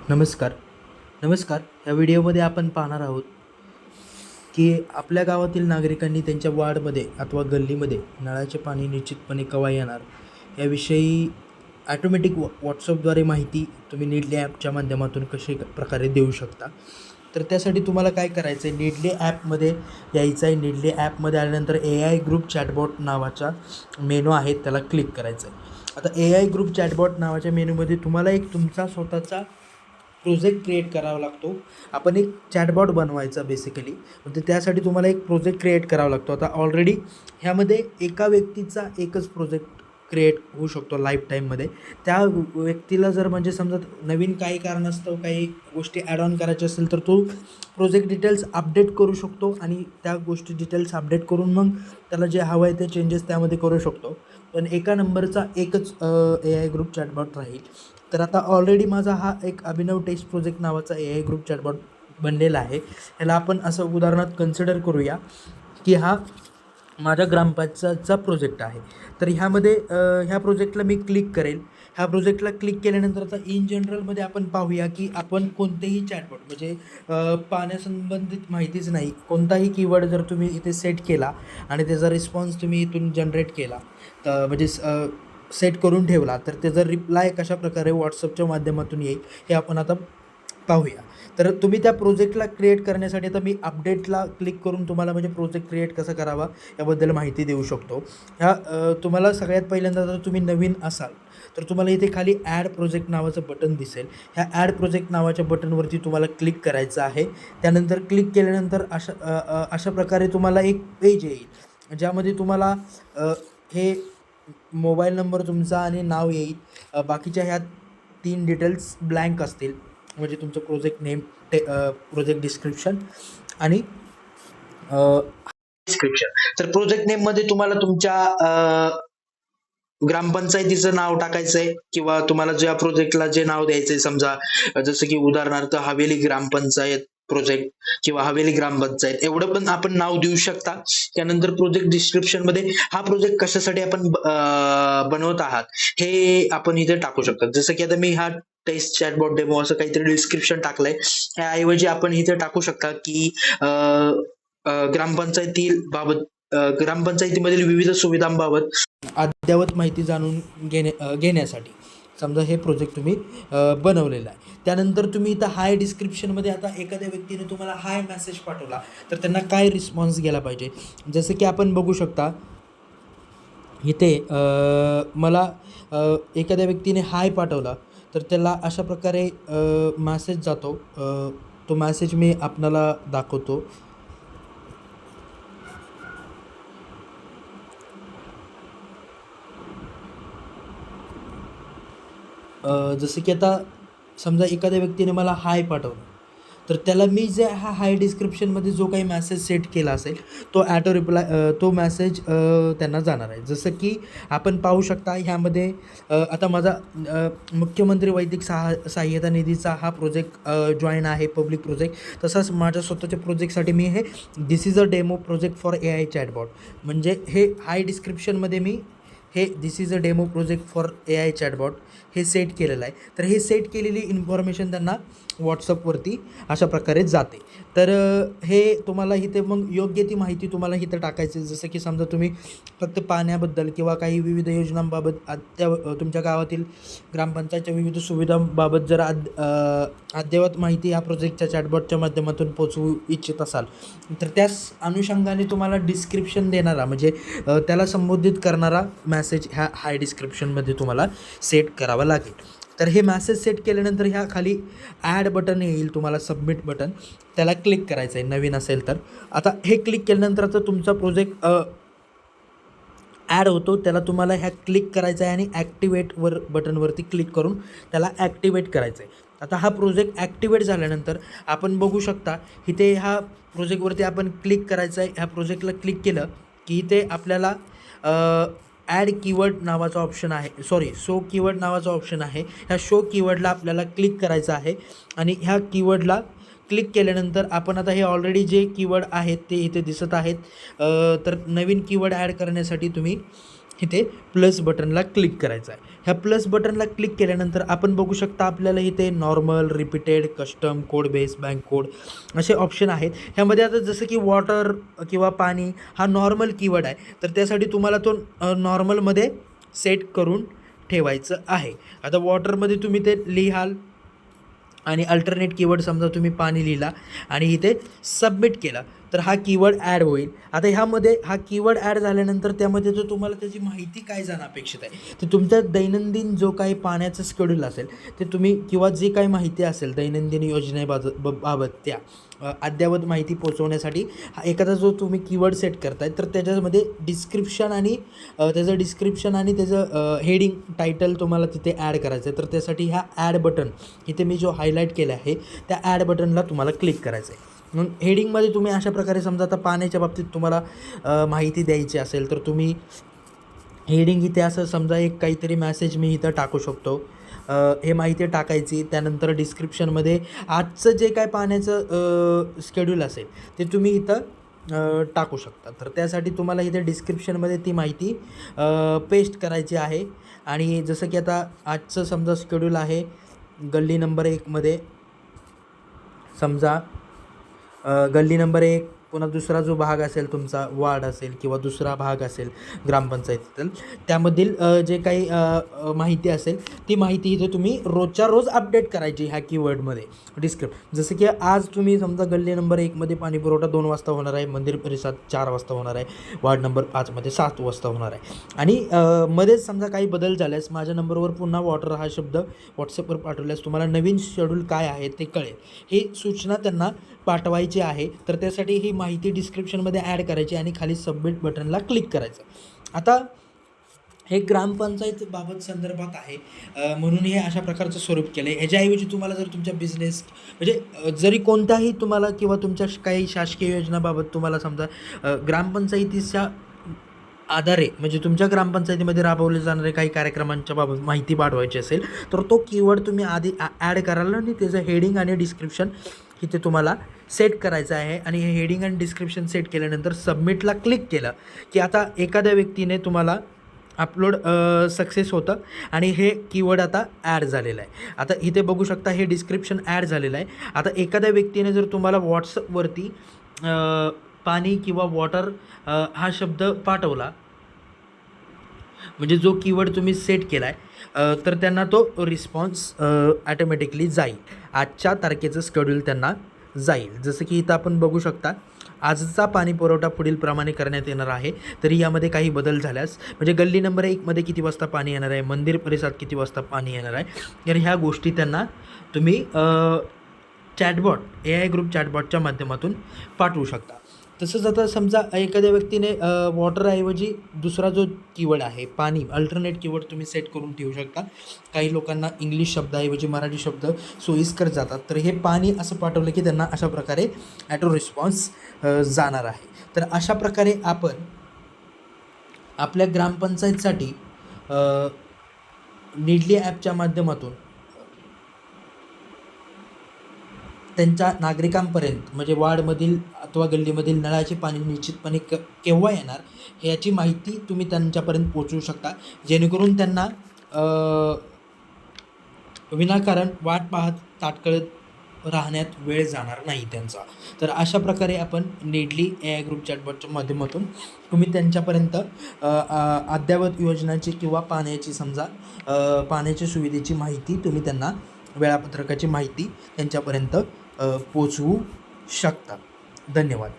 नमस्कार. नमस्कार. या व्हिडिओमध्ये आपण पाहणार आहोत, की आपल्या गावातील नागरिकांनी त्यांच्या वार्डमध्ये अथवा गल्लीमध्ये नळाचे पाणी निश्चितपणे केव्हा येणार, याविषयी ॲटोमॅटिक WhatsAppद्वारे माहिती तुम्ही नीडली ॲपच्या माध्यमातून कशा प्रकारे देऊ शकता. तर त्यासाठी तुम्हाला काय करायचं आहे, नीडली ॲपमध्ये यायचं आहे. नीडली ॲपमध्ये आल्यानंतर AI ग्रुप चॅटबॉट नावाचा मेनू आहे, त्याला क्लिक करायचं आहे. आता AI ग्रुप चॅटबॉट नावाच्या मेनूमध्ये तुम्हाला एक तुमचा स्वतःचा प्रोजेक्ट क्रिएट करावा लागतो. आपण एक चॅटबॉट बनवायचा बेसिकली. म्हणजे त्यासाठी तुम्हाला एक प्रोजेक्ट क्रिएट करावा लागतो. आता ऑलरेडी ह्यामध्ये एका व्यक्तीचा एकच प्रोजेक्ट क्रिएट होऊ शकतो लाईफ टाईममध्ये. त्या व्यक्तीला जर म्हणजे समजा नवीन काही कारणास्तव काही गोष्टी ॲड ऑन करायच्या असेल, तर तो प्रोजेक्ट डिटेल्स अपडेट करू शकतो आणि त्या गोष्टी डिटेल्स अपडेट करून मग त्याला जे हवं आहे ते चेंजेस त्यामध्ये करू शकतो. पण एका नंबरचा एकच AI ग्रुप चॅटबॉट राहील. तर आता ऑलरेडी माझा हा एक अभिनव टेस्ट प्रोजेक्ट नावाचा AI ग्रुप चॅटबॉट बनलेला आहे. ह्याला आपण असं उदाहरणार्थ कन्सिडर करूया, की हा माझ्या ग्रामपंचायतचा प्रोजेक्ट आहे. तर ह्यामध्ये ह्या प्रोजेक्टला मी क्लिक करेल. ह्या प्रोजेक्टला क्लिक केल्यानंतर आता इन जनरलमध्ये आपण पाहूया, की आपण कोणतेही चॅटबॉट म्हणजे पाण्यासंबंधित माहितीच नाही, कोणताही कीवर्ड जर तुम्ही इथे सेट केला आणि त्याचा रिस्पॉन्स तुम्ही इथून जनरेट केला, तर म्हणजे सेट करून ठेवला, तर त्याचा रिप्लाय कशाप्रकारे WhatsAppच्या माध्यमातून येईल हे आपण आता पाहूया. तर तुम्ही त्या प्रोजेक्टला क्रिएट करण्यासाठी आता मी अपडेटला क्लिक करून तुम्हाला म्हणजे प्रोजेक्ट क्रिएट कसा करावा याबद्दल माहिती देऊ शकतो. तुम्हाला सगळ्यात पहिल्यांदा जर तुम्ही नवीन असाल, तर तुम्हाला इथे खाली ॲड प्रोजेक्ट नावाचं बटन दिसेल. ह्या ॲड प्रोजेक्ट नावाच्या बटनवरती तुम्हाला क्लिक करायचं आहे. त्यानंतर क्लिक केल्यानंतर अशा प्रकारे तुम्हाला एक पेज येईल, ज्यामध्ये तुम्हाला हे मोबाईल नंबर तुमचा आणि नाव येईल. बाकीच्या ह्या 3 डिटेल्स ब्लँक असतील, म्हणजे तुमचं प्रोजेक्ट नेम, प्रोजेक्ट डिस्क्रिप्शन आणि डिस्क्रिप्शन. तर प्रोजेक्ट नेममध्ये तुम्हाला तुमच्या ग्रामपंचायतीचं नाव टाकायचं आहे, किंवा तुम्हाला ज्या प्रोजेक्टला जे नाव द्यायचं आहे, समजा जसं की उदाहरणार्थ हवेली ग्रामपंचायत प्रोजेक्ट किंवा हवेली ग्रामपंचायत, एवढं पण आपण नाव देऊ शकता. त्यानंतर प्रोजेक्ट डिस्क्रिप्शन मध्ये हा प्रोजेक्ट कशासाठी आपण बनवत आहात हे आपण इथे टाकू शकतो. जसं की आता मी हा टेस्ट चॅटबॉट डेमो असं काहीतरी डिस्क्रिप्शन टाकलंय. ह्याऐवजी आपण इथे टाकू शकता की ग्रामपंचायतीमधील विविध सुविधांबाबत अद्ययावत माहिती जाणून घेण्यासाठी समजा हे प्रोजेक्ट तुम्ही बनवलेला आहे. त्यानंतर तुम्ही इथं हाय डिस्क्रिप्शनमध्ये आता एखाद्या व्यक्तीने तुम्हाला हाय मेसेज पाठवला, तर त्यांना काय रिस्पॉन्स गेला पाहिजे. जसं की आपण बघू शकता इथे मला एखाद्या व्यक्तीने हाय पाठवला, तर त्याला अशा प्रकारे मॅसेज जातो. तो मॅसेज मी आपणाला दाखवतो. जसं की आता समजा एखाद्या व्यक्तीने मला हाय पाठवलं, तर त्याला मी जे हा हाय डिस्क्रिप्शनमध्ये जो काही मेसेज सेट केला असेल, तो ॲटो रिप्लाय तो मेसेज त्यांना जाणार आहे. जसं की आपण पाहू शकता ह्यामध्ये आता माझा मुख्यमंत्री वैदिक सहाय्यता निधीचा हा प्रोजेक्ट जॉईन आहे, पब्लिक प्रोजेक्ट. तसाच माझ्या स्वतःच्या प्रोजेक्टसाठी मी हे this is a demo project for AI chatbot, म्हणजे हे हाय डिस्क्रिप्शनमध्ये मी हे this is a demo project for AI chatbot हे सेट केलेलं आहे. तर हे सेट केलेली इन्फॉर्मेशन त्यांना WhatsAppवरती अशा प्रकारे जाते. तर हे तुम्हाला इथे मग योग्य ती माहिती तुम्हाला इथं टाकायची. जसं की समजा तुम्ही फक्त पाण्याबद्दल किंवा काही विविध योजनांबाबत तुमच्या गावातील ग्रामपंचायतच्या विविध सुविधांबाबत जर अद्ययावत माहिती या प्रोजेक्टच्या चॅटबॉटच्या माध्यमातून पोचवू इच्छित असाल, तर त्याच अनुषंगाने तुम्हाला डिस्क्रिप्शन देणारा म्हणजे त्याला संबोधित करणारा मेसेज ह्या हाय डिस्क्रिप्शनमध्ये तुम्हाला सेट करावा लागेल. तर हे मेसेज सेट केल्यानंतर ह्या खाली ॲड बटन येईल तुम्हाला, सबमिट बटन, त्याला क्लिक करायचं आहे नवीन असेल तर. आता हे क्लिक केल्यानंतर आता तुमचा प्रोजेक्ट ॲड होतो. त्याला तुम्हाला ह्या क्लिक करायचं आहे आणि ॲक्टिवेटवर बटनवरती क्लिक करून त्याला ॲक्टिवेट करायचं आहे. आता हा प्रोजेक्ट ॲक्टिवेट झाल्यानंतर आपण बघू शकता इथे ह्या प्रोजेक्टवरती आपण क्लिक करायचं आहे. ह्या प्रोजेक्टला क्लिक केलं की इथे आपल्याला ॲड कीवर्ड नावाचा ऑप्शन आहे, शो कीवर्ड नावाचा ऑप्शन आहे. ह्या शो कीवर्डला आपल्याला क्लिक करायचं आहे आणि ह्या कीवर्डला क्लिक केल्यानंतर आपण आता हे ऑलरेडी जे कीवर्ड आहेत ते इथे दिसत आहेत. तर नवीन कीवर्ड ॲड करण्यासाठी तुम्ही इथे प्लस बटनला क्लिक करायचं आहे. ह्या प्लस बटनला क्लिक केल्यानंतर आपण बघू शकता आपल्याला इथे normal, repeated, custom, code base, bank code असे ऑप्शन आहेत. ह्यामध्ये आता जसं की वॉटर किंवा पाणी हा नॉर्मल कीवर्ड आहे, तर त्यासाठी तुम्हाला तो नॉर्मलमध्ये सेट करून ठेवायचं आहे. आता वॉटरमध्ये तुम्ही ते लिहाल आणि अल्टरनेट कीवर्ड समजा तुम्ही पाणी लिहिला आणि इथे सबमिट केला तर हा कीवर्ड ॲड होईल. आता ह्यामध्ये हा कीवर्ड ॲड झाल्यानंतर त्यामध्ये जो तुम्हाला त्याची माहिती काय जाणं अपेक्षित आहे ते तुमच्या दैनंदिन जो काही पाण्याचं शेड्यूल असेल ते तुम्ही किंवा जी काही माहिती असेल दैनंदिन योजनेबाबत त्या अद्ययावत माहिती पोहोचवण्यासाठी एखादा जो तुम्ही कीवर्ड सेट करताय तर त्याच्यामध्ये डिस्क्रिप्शन आणि त्याचं हेडिंग टायटल तुम्हाला तिथे ॲड करायचं आहे. तर त्यासाठी ह्या ॲड बटन इथे मी जो हायलाईट केला आहे त्या ॲड बटनला तुम्हाला क्लिक करायचं आहे. मग हेडिंगमध्ये तुम्ही अशा प्रकारे समजा आता पाण्याच्या बाबतीत तुम्हाला माहिती द्यायची असेल तर तुम्ही हेडिंग इथे असं समजा एक काहीतरी मॅसेज मी इथं टाकू शकतो. हे माहिती टाकायची. त्यानंतर डिस्क्रिप्शनमध्ये आजचं जे काय पाण्याचं शेड्यूल असेल ते तुम्ही इथं टाकू शकता. तर त्यासाठी तुम्हाला इथे डिस्क्रिप्शनमध्ये ती माहिती पेस्ट करायची आहे. आणि जसं की आता आजचं समजा शेड्यूल आहे गल्ली नंबर 1मध्ये समजा गल्ली नंबर 1 पुन्हा दुसरा जो भाग असेल तुमचा वार्ड असेल किंवा दुसरा भाग असेल ग्रामपंचायतीतील त्यामधील जे काही माहिती असेल ती माहिती इथे तुम्ही रोजच्या रोज अपडेट करायची ह्या कीवर्डमध्ये जसं की आज तुम्ही समजा गल्ली नंबर 1मध्ये पाणी पुरवठा 2 वाजता होणार आहे, मंदिर परिसरात 4 वाजता होणार आहे, वार्ड नंबर 5मध्ये 7 वाजता होणार आहे. आणि मध्येच समजा काही बदल झाल्यास माझ्या नंबरवर पुन्हा वॉटर हा शब्द व्हॉट्सअपवर पाठवल्यास तुम्हाला नवीन शेड्यूल काय आहे ते कळेल. ही सूचना त्यांना पाठवायची आहे. तर त्यासाठी ही माहिती डिस्क्रिप्शनमध्ये ॲड करायची आणि खाली सबमिट बटनला क्लिक करायचं. आता हे ग्रामपंचायत संदर्भात आहे म्हणून हे अशा प्रकारचं स्वरूप केलं आहे. ह्याच्याऐवजी तुम्हाला जर तुमच्या बिझनेस म्हणजे जरी कोणताही तुम्हाला किंवा तुमच्या काही शासकीय योजनाबाबत तुम्हाला समजा ग्रामपंचायतीच्या आधारे म्हणजे तुमच्या ग्रामपंचायतीमध्ये राबवले जाणारे काही कार्यक्रमांच्या बाबत माहिती पाठवायची असेल तर तो कीवर्ड तुम्ही आधी ॲड कराल आणि त्याचं हेडिंग आणि डिस्क्रिप्शन इथे तुम्हाला सेट करायचं आहे. आणि हे हेडिंग आणि डिस्क्रिप्शन सेट केल्यानंतर सबमिटला क्लिक केलं की आता एखाद्या व्यक्तीने तुम्हाला अपलोड सक्सेस होतं आणि हे कीवर्ड आता ॲड झालेलं आहे. आता इथे बघू शकता हे डिस्क्रिप्शन ॲड झालेलं आहे. आता एखाद्या व्यक्तीने जर तुम्हाला व्हॉट्सअपवरती पाणी किंवा वॉटर हा शब्द पाठवला म्हणजे जो कीवर्ड तुम्ही सेट केला आहे तर त्यांना तो रिस्पॉन्स ॲटोमॅटिकली जाईल. आजच्या तारखेचं शेड्यूल त्यांना जाईल. जसं की इथं आपण बघू शकता आजचा पाणी पुरवठा पुढील प्रमाणे करण्यात येणार आहे. तरी यामध्ये काही बदल झाल्यास म्हणजे गल्ली नंबर 1मध्ये किती वाजता पाणी येणार आहे, मंदिर परिसरात किती वाजता पाणी येणार आहे, तर ह्या गोष्टी त्यांना तुम्ही चॅटबॉट AI ग्रुप चॅटबॉटच्या माध्यमातून पाठवू शकता. तसंच आता समजा एखाद्या व्यक्तीने वॉटरऐवजी दुसरा जो कीवर्ड आहे पाणी अल्टरनेट कीवर्ड तुम्ही सेट करून ठेवू शकता. काही लोकांना इंग्लिश शब्दाऐवजी मराठी शब्द सोयीस्कर जातात तर हे पाणी असं पाठवलं की त्यांना अशा प्रकारे ॲटो रिस्पॉन्स जाणार आहे. तर अशा प्रकारे आपण आपल्या ग्रामपंचायतसाठी नीडली ॲपच्या माध्यमातून त्यांच्या नागरिकांपर्यंत म्हणजे वार्डमधील अथवा गल्लीमधील नळाचे पाणी निश्चितपणे केव्हा येणार ह्याची माहिती तुम्ही त्यांच्यापर्यंत पोहोचवू शकता जेणेकरून त्यांना विनाकारण वाट पाहत ताटकळत राहण्यात वेळ जाणार नाही त्यांचा. तर अशा प्रकारे आपण नीडली AI ग्रुप चॅटबॉटच्या माध्यमातून तुम्ही त्यांच्यापर्यंत अद्ययावत योजनांची किंवा पाण्याची समजा पाण्याच्या सुविधेची माहिती तुम्ही त्यांना वेळापत्रकाची माहिती त्यांच्यापर्यंत पोचवू शकता. धन्यवाद.